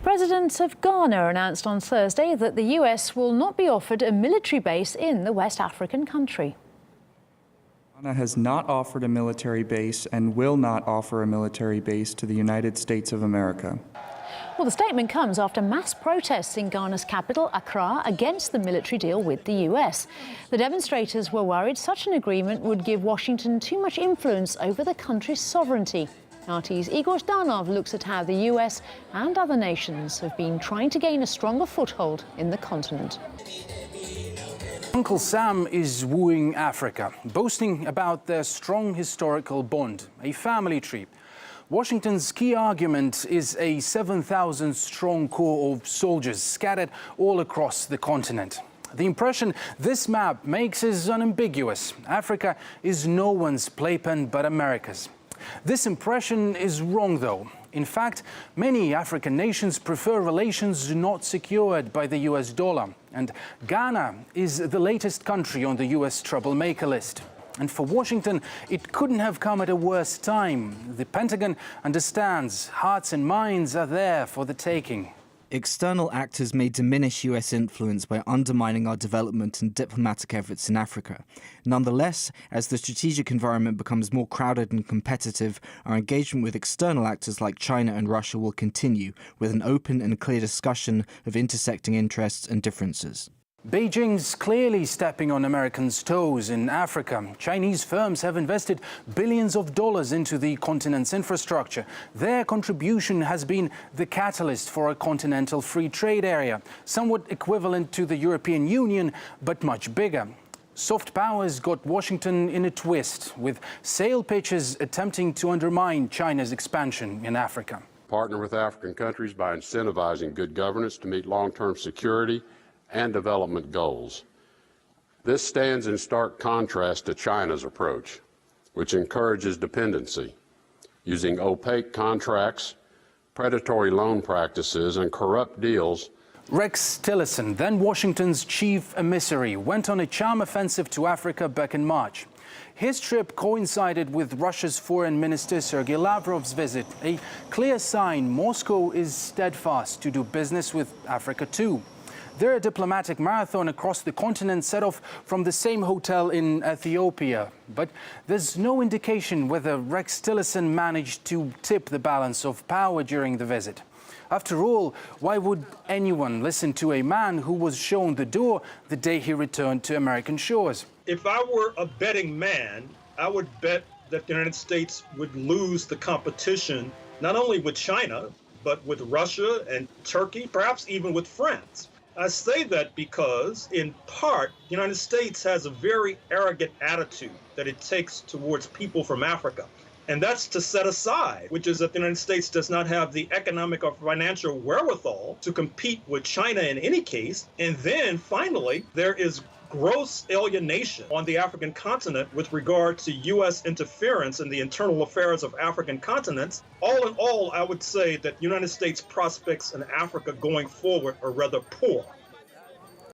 President of Ghana announced on Thursday that the US will not be offered a military base in the West African country. Ghana has not offered a military base and will not offer a military base to the United States of America. Well, the statement comes after mass protests in Ghana's capital, Accra, against the military deal with the US. The demonstrators were worried such an agreement would give Washington too much influence over the country's sovereignty. RT's Igor Zdanov looks at how the US and other nations have been trying to gain a stronger foothold in the continent. Uncle Sam is wooing Africa, boasting about their strong historical bond, a family tree. Washington's key argument is a 7,000-strong corps of soldiers scattered all across the continent. The impression this map makes is unambiguous. Africa is no one's playpen but America's. This impression is wrong, though. In fact, many African nations prefer relations not secured by the US dollar. And Ghana is the latest country on the US troublemaker list. And for Washington, it couldn't have come at a worse time. The Pentagon understands hearts and minds are there for the taking. External actors may diminish US influence by undermining our development and diplomatic efforts in Africa. Nonetheless, as the strategic environment becomes more crowded and competitive, our engagement with external actors like China and Russia will continue, with an open and clear discussion of intersecting interests and differences. Beijing's clearly stepping on Americans' toes in Africa. Chinese firms have invested billions of dollars into the continent's infrastructure. Their contribution has been the catalyst for a continental free trade area, somewhat equivalent to the European Union, but much bigger. Soft powers got Washington in a twist, with sale pitches attempting to undermine China's expansion in Africa. Partner with African countries by incentivizing good governance to meet long-term security and development goals. This stands in stark contrast to China's approach, which encourages dependency, using opaque contracts, predatory loan practices, and corrupt deals. Rex Tillerson, then Washington's chief emissary, went on a charm offensive to Africa back in March. His trip coincided with Russia's Foreign Minister Sergei Lavrov's visit, a clear sign Moscow is steadfast to do business with Africa too. Their diplomatic marathon across the continent set off from the same hotel in Ethiopia. But there's no indication whether Rex Tillerson managed to tip the balance of power during the visit. After all, why would anyone listen to a man who was shown the door the day he returned to American shores? If I were a betting man, I would bet that the United States would lose the competition, not only with China, but with Russia and Turkey, perhaps even with France. I say that because, in part, the United States has a very arrogant attitude that it takes towards people from Africa. And that's to set aside, which is that the United States does not have the economic or financial wherewithal to compete with China in any case. And then, finally, there is gross alienation on the African continent with regard to U.S. interference in the internal affairs of African continents. All in all, I would say that United States prospects in Africa going forward are rather poor.